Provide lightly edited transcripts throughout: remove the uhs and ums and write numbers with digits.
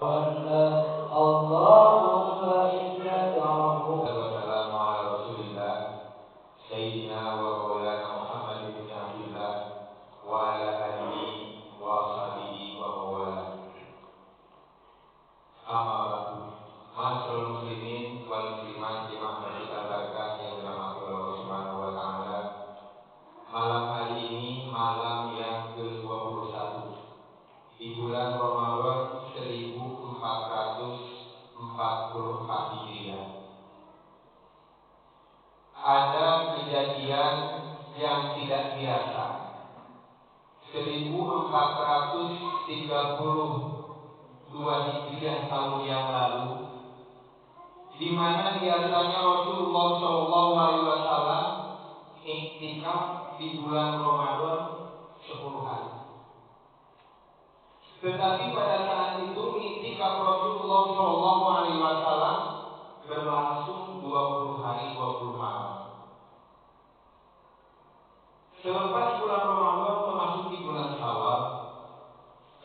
Allahumma innaka afuwwun. Wassalamu ala Rasulillah Sayyidina wa maulana Muhammad ibn Abdullah wa ala alihi wa ashabihi wa mawala. Amma ba'du. Ma'asyiral muslimin wal muslimat jemaah Masjid Al-Barakah yang dirahmati oleh Allah Subhanahu wa taala. Malam hari ini malam yang ke-21 di bulan Ramadan 1444 Hijriah. Ada kejadian yang tidak biasa. 1432 Hijriah tahun yang lalu, di mana biasanya Rasulullah SAW iktikaf di bulan Ramadan 10 hari. Tetapi pada saat itu iktikaf Rasulullah SAW berlangsung 20 hari 20 malam. Selepas bulan Ramadan memasuki bulan Syawal,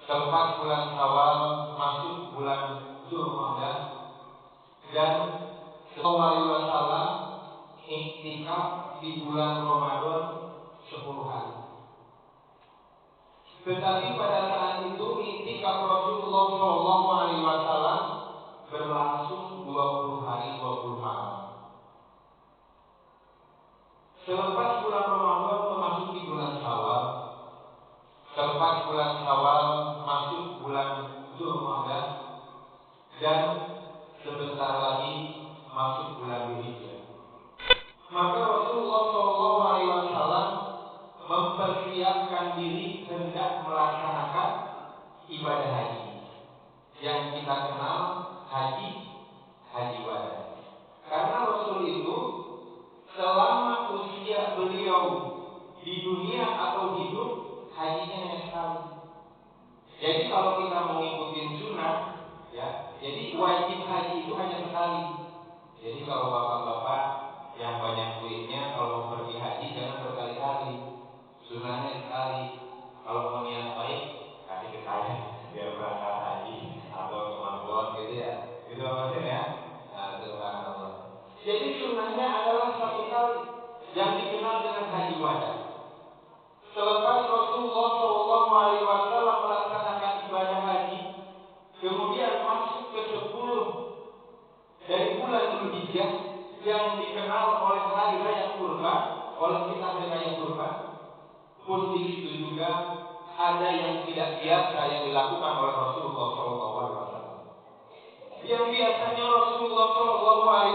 selepas bulan Syawal masuk bulan Dzulqa'dah, dan Sallallahu Alaihi Wasallam iktikaf di bulan Ramadan 10 hari. Tetapi pada saat itu iktikaf Rasulullah SAW berlangsung 20 hari 20 malam. Selepas bulan Ramadan memasuki bulan Syawal, selepas bulan Syawal masuk bulan Dzulqa'dah, dan sebentar lagi masuk bulan Dzulhijjah. Maka Rasulullah SAW mempersiapkan diri hendak melaksanakan ibadah haji yang kita kenal haji wada. Karena Rasul itu selama usia beliau di dunia atau hidup, hajinya hanya sekali. Jadi kalau kita mau ngikutin sunnah, ya, jadi wajib haji itu hanya sekali. Jadi kalau bapak-bapak yang banyak duitnya, kalau mau pergi haji jangan berkali-kali. Sunnahnya sekali. Kalau mau niat baik, kasih ke saya biar berangkat haji atau ke Maglon gitu ya. Gitu maksudnya ya. Nah, subhanallah. Jadi sunnahnya adalah satu kali yang dikenal dengan haji wada. Selepas Rasulullah SAW melaksanakan ibadah haji, kemudian masuk ke 10 dari bulan Dzulhijjah yang dikenal oleh hari raya kurban, oleh kita hari raya kurban, pun di situ juga ada yang tidak biasa yang dilakukan oleh Rasulullah SAW. Yang biasanya Rasulullah SAW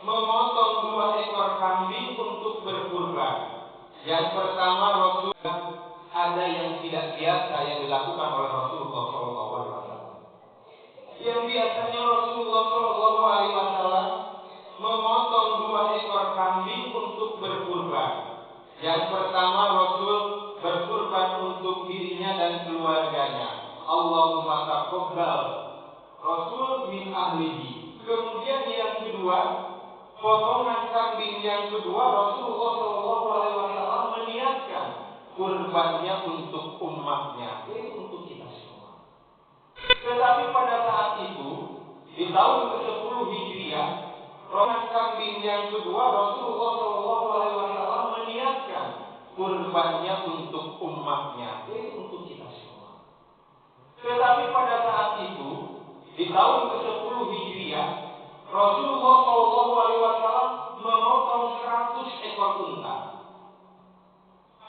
memotong 2 ekor kambing untuk berkurban. Yang pertama, Rasulullah ada yang tidak biasa yang dilakukan oleh Rasulullah SAW. Yang biasanya Rasulullah SAW memotong 2 ekor kambing untuk berkurban. Yang pertama, Rasul berkurban untuk dirinya dan keluarganya. Allahumma taqabbal Rasul min ahlihi. Kemudian yang kedua, potongan kambing yang kedua, Rasulullah SAW meniatkan kurbannya untuk umatnya, yaitu untuk kita semua. Tetapi pada saat itu, di tahun ke-10 Hijriah, potongan kambing yang kedua, Rasulullah SAW meniatkan kurbannya untuk umatnya, yaitu untuk kita semua. Tetapi pada saat itu, di tahun ke-10 Hijriah, Rasulullah SAW memotong 100 ekor unta.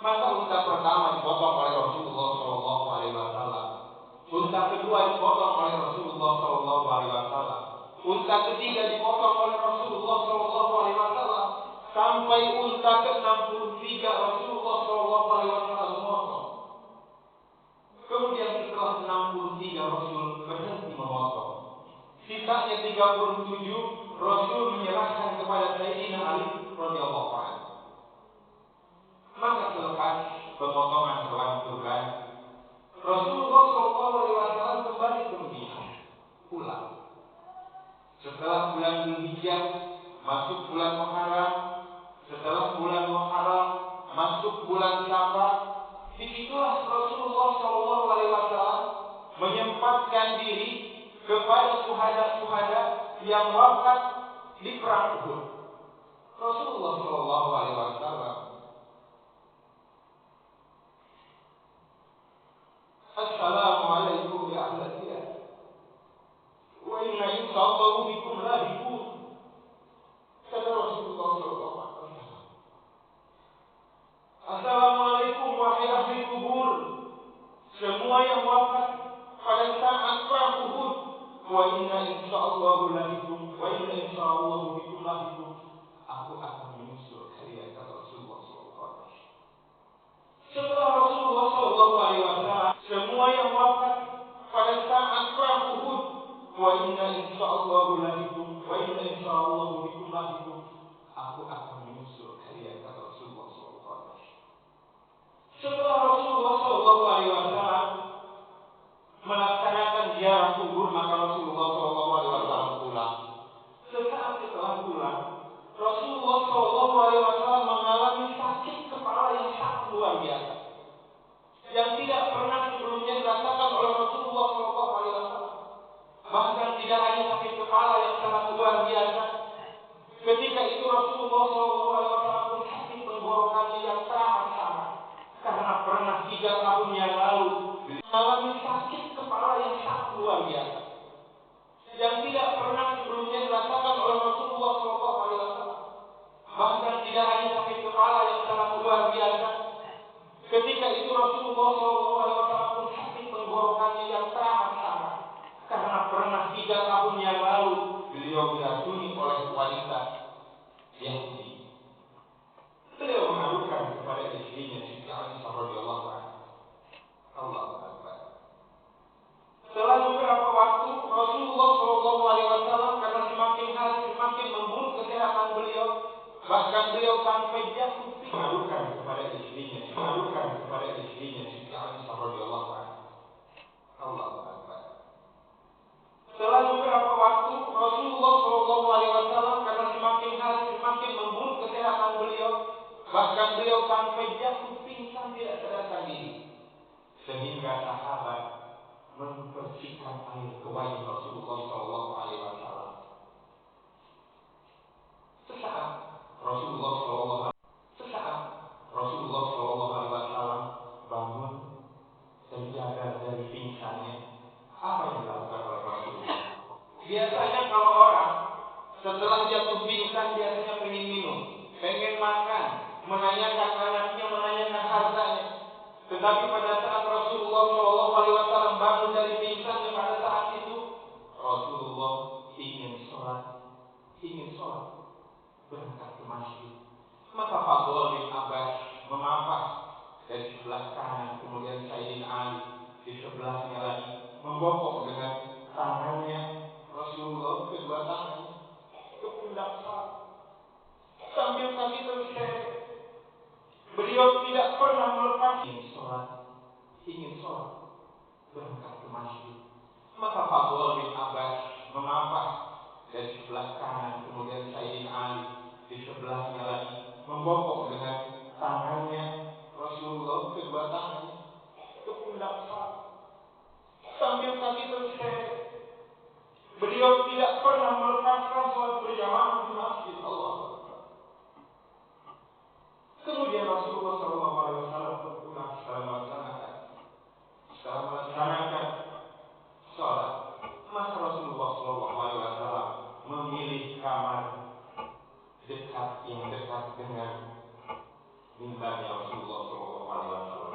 Maka unta pertama dipotong oleh Rasulullah SAW. Unta kedua dipotong oleh Rasulullah SAW. Unta ketiga dipotong oleh Rasulullah SAW. Sampai unta ke-63 Rasulullah SAW memotong. Kemudian setelah 63 Rasul berhenti memotong. Sisanya 37 Rasul menyerahkan kepada Sayyidina Ali radhiyallahu anhu. Maka selepas pemotongan hewan kurban, Rasulullah SAW kembali ke Madinah, pulang. Setelah bulan Dzulhijjah masuk bulan Muharram, setelah bulan Muharram masuk bulan Syawal. Disitulah Rasulullah SAW menyempatkan diri kepada syuhada-syuhada yang wafat di perang Uhud. Rasulullah Shallallahu Alaihi Wasallam, Assalamualaikum ya ahla diyar, wa inna insyaallah bikum lahiqun. Kata Rasulullah Shallallahu Alaihi Wasallam, Assalamualaikum wahai ahli kubur, semua yang wafat pada saat perang Uhud. Wa inna insyaallah lahiqun, wa inna insyaallah bikum lahiqun. Aku akan menyusul kalian, kata Rasulullah Shallallahu Alaihi Wasallam. Setelah Rasulullah Shallallahu Alaihi Wasallam, semua yang wafat pada saat perang Uhud. Wa inna insyaallah lahiqun, wa inna insyaallah bikum lahiqun. Aku akan menyusul kalian, kata Rasulullah Shallallahu Alaihi Wasallam. Setelah Rasulullah Shallallahu Alaihi Wasallam melaksanakan ziarah kubur, maka Rasulullah Shallallahu Alaihi Wasallam pulang. Sesaat setelah pulang, Rasulullah Shallallahu Alaihi Wasallam mengalami sakit kepala yang sangat luar biasa, yang tidak pernah sebelumnya dirasakan oleh Rasulullah Shallallahu Alaihi Wasallam. Bahkan tidak hanya sakit kepala yang sangat luar biasa, ketika itu Rasulullah Shallallahu Alaihi Wasallam pun sakit tenggorokannya yang teramat sangat, karena pernah 3 tahun yang lalu mengalami sakit kepala yang sangat luar biasa, yang tidak pernah sebelumnya dirasakan oleh Rasulullah Shallallahu Alaihi Wasallam. Bahkan tidak hanya sakit kepala yang sangat luar biasa, ketika itu Rasulullah Shallallahu Alaihi Wasallam pun sakit tenggorokannya yang teramat sangat, karena pernah 3 tahun yang lalu beliau diracuni oleh wanita Yahudi. Beliau mengadukan kepada istrinya Siti Aisyah radhiyallahu anha. Allahu Akbar. Setelah beberapa waktu, Rasulullah Shallallahu Alaihi Wasallam karena semakin hari semakin memburuk kesehatan beliau, bahkan beliau sampai jatuh mengadukan kepada istrinya Siti Aisyah radhiyallahu anha. Allahu Akbar. Setelah beberapa waktu, Rasulullah Shallallahu Alaihi Wasallam karena semakin hari semakin memburuk kesehatan beliau, bahkan beliau sampai jatuh pingsan tidak sadarkan diri, sehingga sahabat membersihkan air ke wajah Rasulullah Shallallahu Alaihi Wasallam. Sesaat Rasulullah Shallallahu Alaihi Wasallam bangun terjaga dari pingsannya. Apa yang dilakukan oleh Rasulullah? Biasanya kalau orang setelah jatuh pingsan biasanya pengen minum, pengen makan, menanyakan anaknya, menanyakan hartanya. Tetapi pada saat Rasulullah Shallallahu Alaihi Wasallam bangun dari pingsannya pada saat itu, Rasulullah ingin sholat, berangkat ke masjid. Maka Fadl bin Abbas memapas dari sebelah kanan, kemudian Sayyidina Ali di sebelahnya lagi, membopong dengan tangannya Rasulullah, kedua tangannya ke pundak salat, sambil kaki terseret. Beliau tidak pernah melepas ingin sholat, berangkat ke masjid. Maka Fadl bin Abbas memapas dari sebelah kanan, kemudian Sayyidina Ali di sebelahnya lagi, membopong dengan tangannya Rasulullah, kedua tangannya ke pundak salat, sambil kaki terseret. Beliau tidak pernah melepaskan sholat berjamaah di masjid. Allah. Kemudian Rasulullah Shallallahu Alaihi Wasallam pulang setelah melaksanakan sholat. Maka Rasulullah Shallallahu Alaihi Wasallam memilih kamar yang dekat dengan mimbarnya Rasulullah Shallallahu Alaihi Wasallam.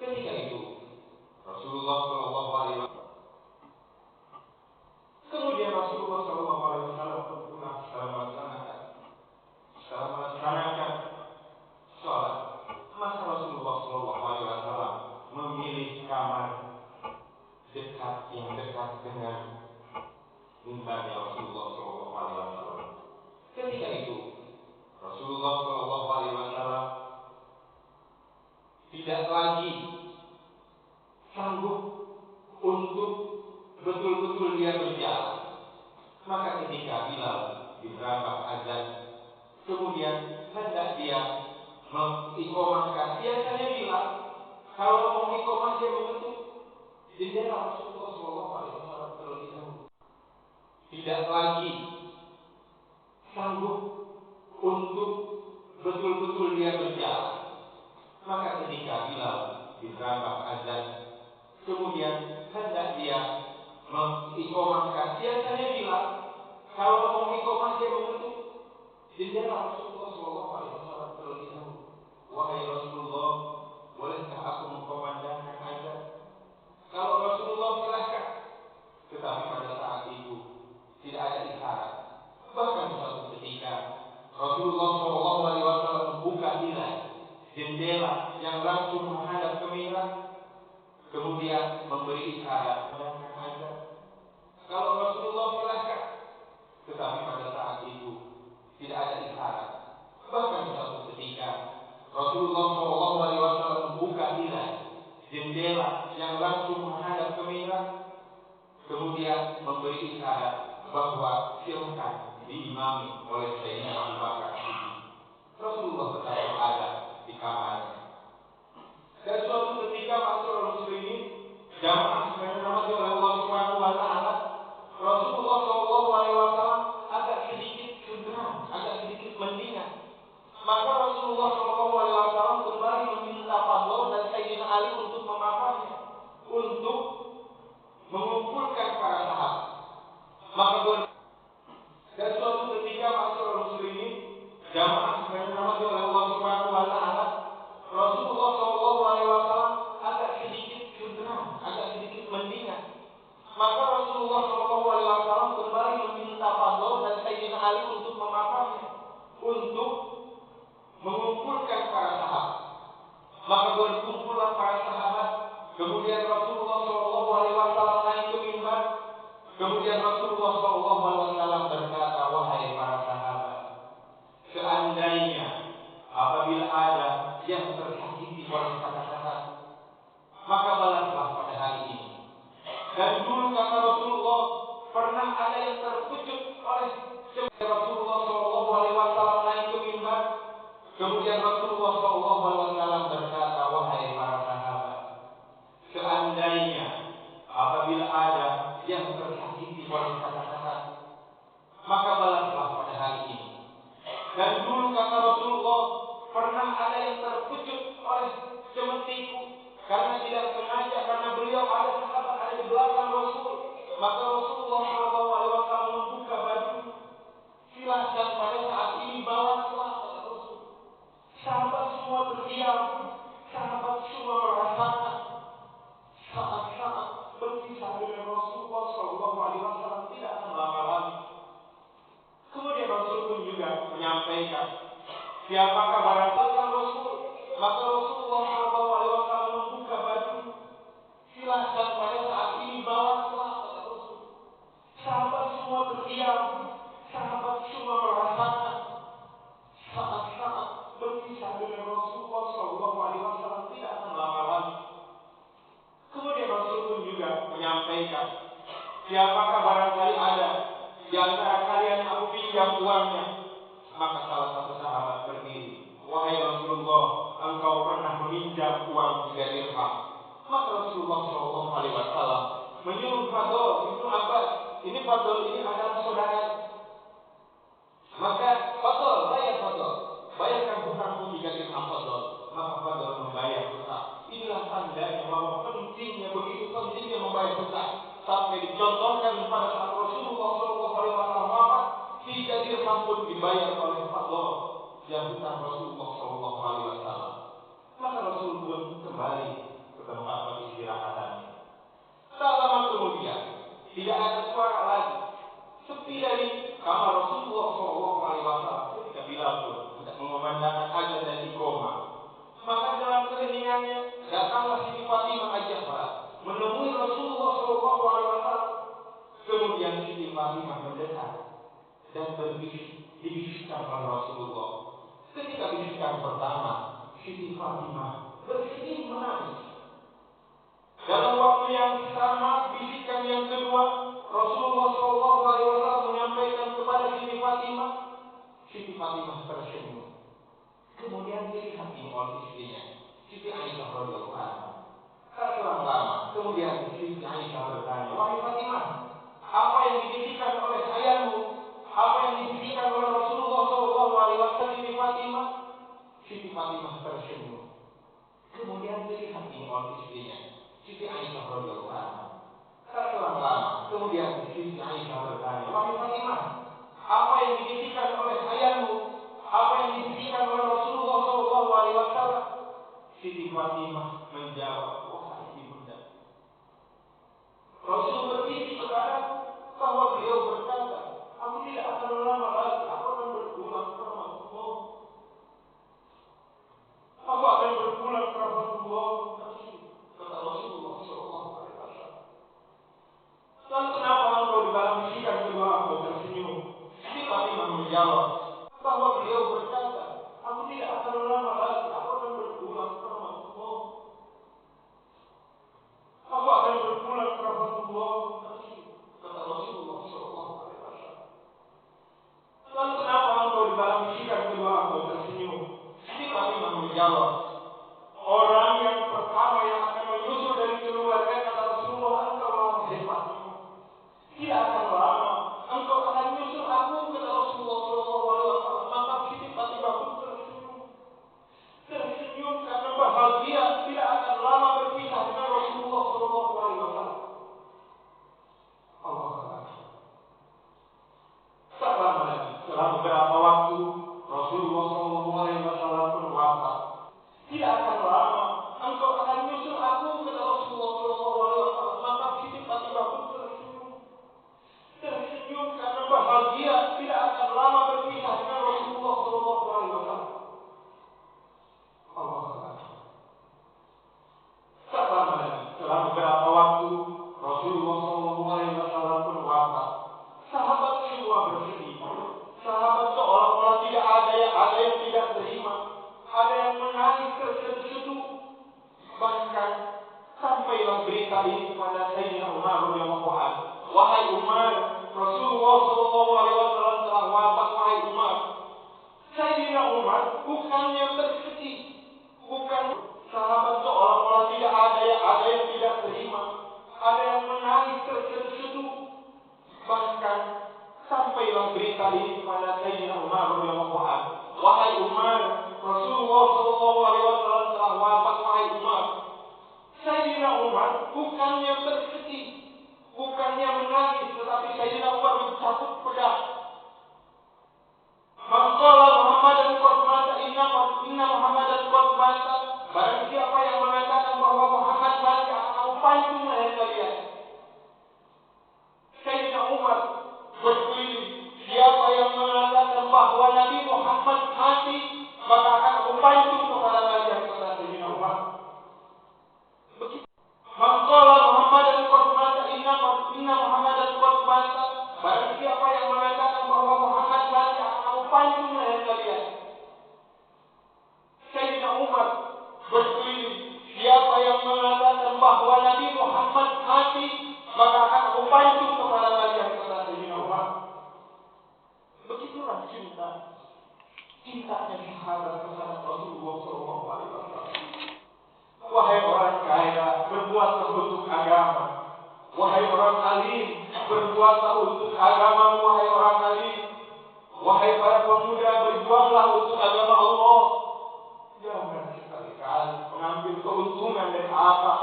Ketika itu Rasulullah Shallallahu Alaihi Wasallam kemudian Rasulullah Shallallahu Alaihi Wasallam pulang setelah melaksanakan sholat. Maka Rasulullah Shallallahu Alaihi Wasallam memilih kamar yang dekat dengan mimbarnya Rasulullah Shallallahu Alaihi Wasallam. Ketika itu Rasulullah Shallallahu Alaihi Wasallam tidak lagi sanggup untuk betul-betul dia berjalan. Maka ketika Bilal bin Rabah azan, kemudian hendak dia mengiqomahkan, biasanya Bilal kalau mau iqomah dia mengetuk jendela Rasulullah SAW terlebih dahulu. Tidak lagi sanggup untuk betul-betul dia berjalan. Maka ketika Bilal ditambah azan, kemudian hendak dia mengikomahkan, biasanya Bilal kalau mau ikomah dia mengetuk jendela Rasulullah SAW terlebih dahulu. Wahai Rasulullah, bolehkah aku mengkomandangkan azan? Kalau Rasulullah silahkan. Tetapi pada saat itu tidak ada isyarat. Bahkan suatu ketika Rasulullah SAW membuka tirai jendela yang langsung menghadap ke mihrab, kemudian memberi isyarat mengandangkan azan. Kalau Rasulullah silahkan. Tetapi pada saat itu tidak ada isyarat. Bahkan suatu ketika Rasulullah SAW membuka tirai jendela yang langsung menghadap ke mihrab, kemudian memberi isyarat bahwa silahkan diimami oleh Sayyidina Abu Bakar As-Siddiq. Rasulullah tetap berada di kamarnya. Dan suatu ketika ma'asyiral muslimin, jamaah yang dirahmati oleh Allah Subhanahu wa taala, Rasulullah SAW agak sedikit sederhana, agak sedikit mendingan. Maka Rasulullah SAW kembali meminta Fadl dan Sayyidina Ali untuk memaparnya, untuk mengumpulkan para sahabat. Dan suatu ketika ma'asyiral muslimin, jamaah yang dirahmati oleh Allah Subhanahu wa taala, Rasulullah SAW agak sedikit sederhana, agak sedikit mendingan. Maka Rasulullah SAW kembali meminta Fadl dan Sayyidina Ali untuk memaparnya, untuk mengumpulkan para sahabat. Maka berkumpullah para sahabat. Kemudian Rasulullah SAW naik ke mimbar. Kemudian Rasulullah SAW berkata, wahai para sahabat, seandainya apabila ada yang tersakiti oleh kata-kataku, maka balaslah pada hari ini. Dan dulu kata Rasulullah, pernah ada yang terpecut oleh Rasulullah SAW naik ke mimbar. Kemudian Rasulullah SAW berkata, wahai para sahabat, seandainya apabila ada yang tersakiti oleh kata-kataku, maka balaslah pada hari ini. Dan dulu kata Rasulullah, pernah ada yang terpecut oleh cemetiku karena tidak sengaja, karena beliau ada sahabat ada di belakang Rasul. Maka Rasulullah SAW membuka bajunya. Silahkan pada saat ini balaslah, kata Rasul. Sahabat semua terdiam. Sahabat semua merasakan saat-saat berpisah dengan Rasulullah SAW tidak akan lama lagi. Kemudian Rasul pun juga menyampaikan, siapakah barang belakang Rasul? Maka Rasulullah SAW membuka bajunya. Silahkan pada saat ini balaslah, kata Rasul. Sahabat semua terdiam. Sahabat semua merasakan saat-saat berpisah dengan Rasulullah SAW tidak akan lama lagi. Kemudian Rasul pun juga menyampaikan, siapakah barangkali ada di antara kalian yang aku pinjam uangnya? Maka salah satu sahabat berdiri, wahai Rasulullah, engkau pernah meminjam uang 3 dirham. Maka Rasulullah SAW menyuruh Fadl Ibnu Abbas, ini Fadl ini adalah saudaranya. Maka Fadl, bayarkan hutangku 3 dirham Fadl. Maka Fadl membayar hutang. Inilah tandanya bahwa begitu pentingnya membayar hutang. Sampai dicontohkan pada saat Rasulullah SAW wafat, 3 dirham pun dibayar oleh Fadl yang hutang Rasulullah SAW. Maka Rasul pun kembali ke tempat peristirahatannya. Tak lama kemudian, tidak ada suara lagi, sepi dari kamar Rasulullah SAW ketika Bilal pun tidak mengumandangkan azan dan iqamah. Maka dalam keheningannya datanglah Siti Fatimah Az-Zahra menemui Rasulullah SAW. Kemudian Siti Fatimah mendekat dan berbisik, dibisikkan oleh Rasulullah. Ketika bisikan pertama, Siti Fatimah bersedih menangis. Dalam waktu yang sama, bisikan yang kedua, Rasulullah SAW menyampaikan kepada Siti Fatimah. Siti Fatimah tersenyum. Kemudian dilihat ini oleh istrinya, Siti Aisyah radhiyallahu anha. Tak selang lama, kemudian Siti Aisyah bertanya, "Wahai Fatimah, apa yang dibisikkan oleh ayahmu? Apa yang dibisikkan oleh Rasulullah SAW?" Siti Fatimah tersenyum. Kemudian dilihat ini oleh istrinya, Siti Aisyah radhiyallahu anha. Tak selang lama, kemudian Siti Aisyah bertanya, "Wahai Fatimah, apa yang dibisikkan oleh ayahmu? Apa yang dibisikkan oleh Rasulullah SAW?" Siti Fatimah menjawab, "Wahai ibunda, Rasul berbisik kepadaku bahwa beliau berkata, aku tidak akan lama lagi, aku akan berpulang ke rahmatullah. Aku akan berpulang ke rahmatullah tersebut," kata Rasulullah SAW. "Lalu kenapa engkau di dalam bisikan kedua engkau tersenyum?" Siti Fatimah menjawab, bahwa beliau berkata, aku tidak akan lama lagi, aku akan berpulang ke rahmatullah. Aku akan berpulang ke rahmatullah tersebut, kata Rasulullah SAW. "Lalu kenapa engkau di dalam bisikan kedua engkau tersenyum?" Siti Fatimah menjawab, orang yang pertama yang akan menyusul dari keluarga, kata Rasulullah, engkau wahai Fatimah. Tidak akan lama, engkau akan menyusul aku, kata Rasulullah SAW. Maka Siti Fatimah pun tersenyum. Tersenyum karena bahagia tidak akan lama berpisah dengan Rasulullah SAW. Allah Akbar. Tak lama lagi, setelah beberapa waktu, Rasulullah SAW pun wafat. Tidak akan lama, engkau akan menyusul aku, kata Rasulullah SAW. Maka Siti Fatimah pun tersenyum. Tersenyum karena bahagia tidak akan lama berpisah dengan Rasulullah SAW. Allah Akbar. Tak lama lagi, setelah beberapa waktu, Rasulullah SAW pun wafat. Sahabat semua bersedih. Sahabat seolah-olah tidak ada yang tidak terima, ada yang menangis terseduh-seduh. Bahkan sampailah berita ini kepada Sayyidina Umar radhiyallahu anhu. Wahai Umar, Rasulullah SAW telah wafat. Wahai Umar. Sayyidina Umar bukannya bersedih, bukan. Sahabat seolah-olah tidak ada yang tidak terima, ada yang menangis terseduh-seduh. Bahkan sampailah berita ini kepada Sayyidina Umar radhiyallahu anhu. Wahai Umar, Rasulullah SAW telah wafat. Wahai Umar. Sayyidina Umar bukannya bersedih, bukannya menangis, tetapi Sayyidina Umar mencabut pedang. Man qala Muhammadan qad mata inna Muhammadan qad mata. Barang siapa yang mengatakan bahwa Muhammad mati, akan aku pancung leher kalian. Sayyidina Umar berkeliling. Siapa yang mengatakan bahwa Nabi Muhammad mati, maka akan aku pancung kepala kalian, kata Sayyidina Umar. Begitu. Man qala Muhammadan qad mata inna Muhammadan qad mata. Barang siapa yang mengatakan bahwa Muhammad mati, akan aku pancung leher kalian. Sayyidina Umar berkeliling. Siapa yang mengatakan bahwa Nabi Muhammad mati, maka akan aku pancung kepala kalian, kata Sayyidina Umar. Begitulah cintanya sahabat terhadap Rasulullah SAW. Wahai orang kaya, berbuatlah untuk agama. Wahai orang alim, berbuatlah untuk agama. Wahai orang alim, wahai para pemuda, berjuanglah untuk agama Allah. Jangan sekali-kali mengambil keuntungan dari apa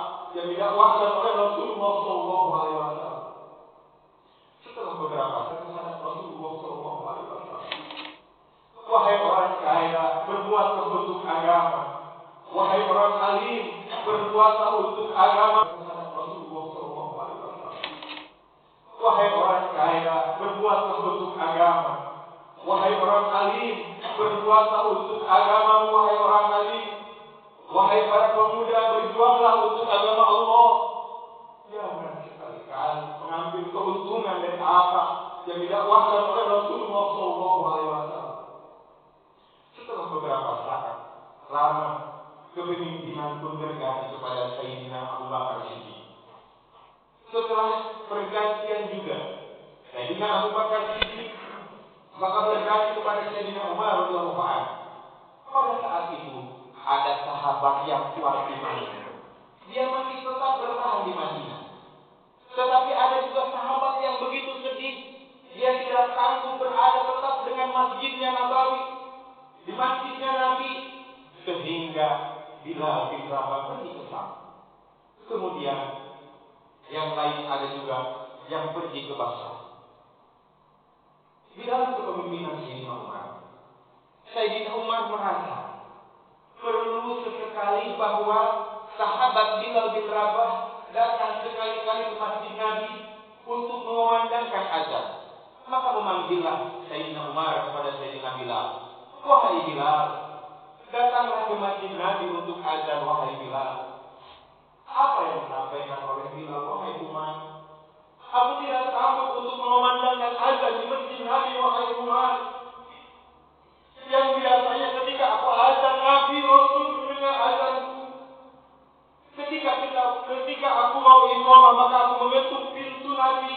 yang didakwahkan oleh Rasulullah SAW. Setelah beberapa saat terhadap Rasulullah SAW. Wahai orang kaya, berbuatlah untuk agama. Wahai orang alim, berbuatlah untuk agama. Terhadap Rasulullah SAW. Wahai orang kaya, berbuatlah untuk agama. Wahai orang alim, berbuatlah untuk agama. Wahai orang alim, wahai para pemuda, berjuanglah untuk agama Allah. Jangan sekali-kali mengambil keuntungan dari apa yang didakwahkan oleh Rasulullah SAW. Setelah beberapa saat lama, kepemimpinan pun berganti kepada Sayyidina Abu Bakar Siddiq. Setelah pergantian juga Sayyidina Abu Bakar Siddiq, maka berganti kepada Sayyidina Umar radhiyallahu anhu. Pada saat itu ada sahabat yang kuat imannya. dia masih tetap bertahan di Madinah. Tetapi ada juga sahabat yang begitu sedih, dia tidak sanggup berada tetap dengan masjidnya Nabawi, di masjidnya Nabi, sehingga Bilal bin Rabah pergi ke Syam. Kemudian yang lain ada juga yang pergi ke Basrah. Di dalam kepemimpinan Sayyidina Umar, Sayyidina Umar merasa perlu sesekali bahwa sahabat Bilal bin Rabah datang sekali-kali ke masjid Nabi untuk mengumandangkan azan. Maka memanggillah Sayyidina Umar kepada Sayyidina Bilal. Wahai Bilal, datanglah ke masjid Nabi untuk azan, wahai Bilal. Apa yang disampaikan oleh Bilal? Wahai Umar, aku tidak sanggup untuk mengumandangkan azan di masjid Nabi, wahai Umar. Yang biasanya ketika aku azan, Nabi Rasul mendengar azanku. Ketika aku mau iqamah, maka aku mengetuk pintu Nabi.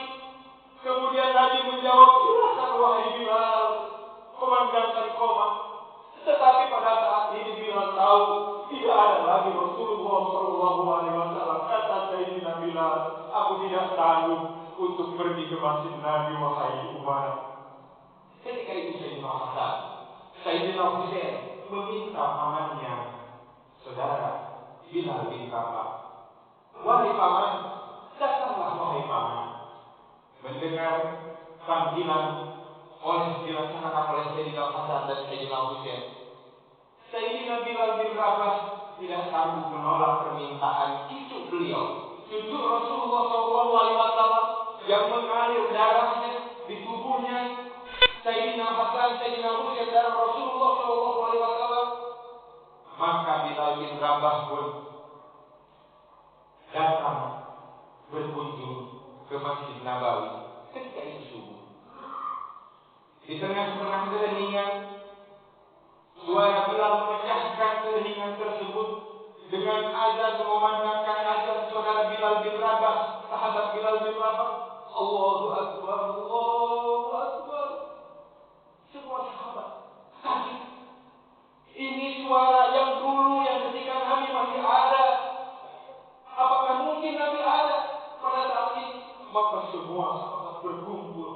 Kemudian Nabi menjawab, silakan wahai Bilal, kumandangkan iqamah. Tetapi pada saat ini Bilal tahu tidak ada lagi Rasulullah SAW. Kata Sayyidina Bilal, aku tidak sanggup untuk pergi ke masjid Nabi, wahai Umar. Ketika itu Sayyidina Hasan, Sayyidina Husain meminta pamannya, saudara Bilal bin Rabah, wahai paman, datanglah wahai paman. Mendengar panggilan dilaksanakan oleh Sayyidina Hasan dan Sayyidina Husain, Sayyidina Bilal bin Rabah tidak sanggup menolak permintaan cucu beliau, cucu Rasulullah SAW yang mengalir darahnya di tubuhnya, Sayyidina Hasan, Sayyidina Husain darah Rasulullah SAW. Maka Bilal bin Rabah pun datang berkunjung ke Masjid Nabawi ketika itu subuh. Di tengah-tengah keheningan, suara Bilal memecahkan keheningan tersebut dengan azan, mengumandangkan azan saudara Bilal bin Rabah, sahabat Bilal bin Rabah. Allahu Akbar, Allahu Akbar. Semua sahabat kaget. Ini suara yang dulu, yang ketika Nabi masih ada. Apakah mungkin Nabi ada pada saat ini? Maka semua sahabat berkumpul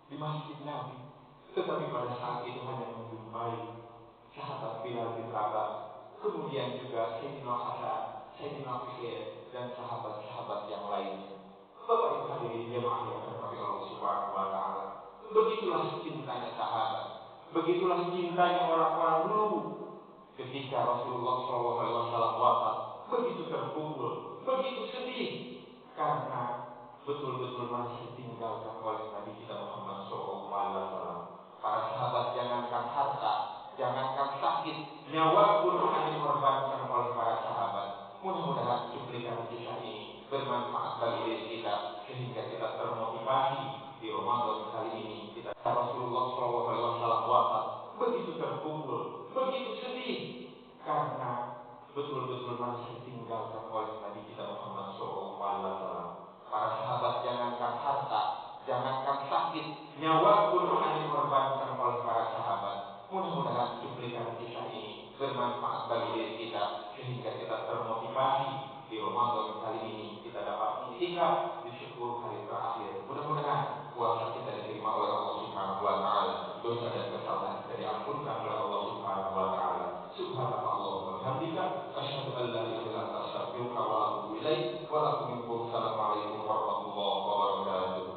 di masjid Nabi. Tetapi pada saat itu hanya menjumpai sahabat Bilal bin Rabah, kemudian juga Sayyidina Hasan, Sayyidina Husain, dan sahabat-sahabat yang lainnya. Bapak Ibu hadirin jemaah yang dirahmati Allah Subhanahu wa taala. Begitulah cintanya sahabat. Begitulah cintanya orang-orang dulu. Ketika Rasulullah SAW wafat, begitu terpukul, begitu sedih, karena betul-betul merasa ditinggalkan oleh Nabi kita Muhammad SAW. Para sahabat jangankan harta, jangankan sakit, nyawa pun hanya dikorbankan oleh para sahabat. Mudah-mudahan cuplikan kisah ini bermanfaat bagi diri kita, sehingga kita termotivasi di Ramadan kali ini. Rasulullah SAW wafat, begitu terpukul, begitu sedih, karena betul-betul merasa ditinggalkan oleh Nabi kita Muhammad SAW. Para sahabat jangankan harta, jangankan sakit, nyawa pun hanya dikorbankan oleh para sahabat. Mudah-mudahan cuplikan kisah ini bermanfaat bagi diri kita, sehingga kita termotivasi di Ramadan kali ini kita dapat i'tikaf di 10 hari terakhir. Mudah-mudahan puasa kita diterima oleh Allah Subhanahu wa taala, dosa dan kesalahan kita diampunkan oleh Allah Subhanahu wa taala. Subhanakallahumma bihamdika asyhadu an la ilaha illa anta astaghfiruka wa atubu ilaik. Waalaikumsalam warahmatullahi wabarakatuh.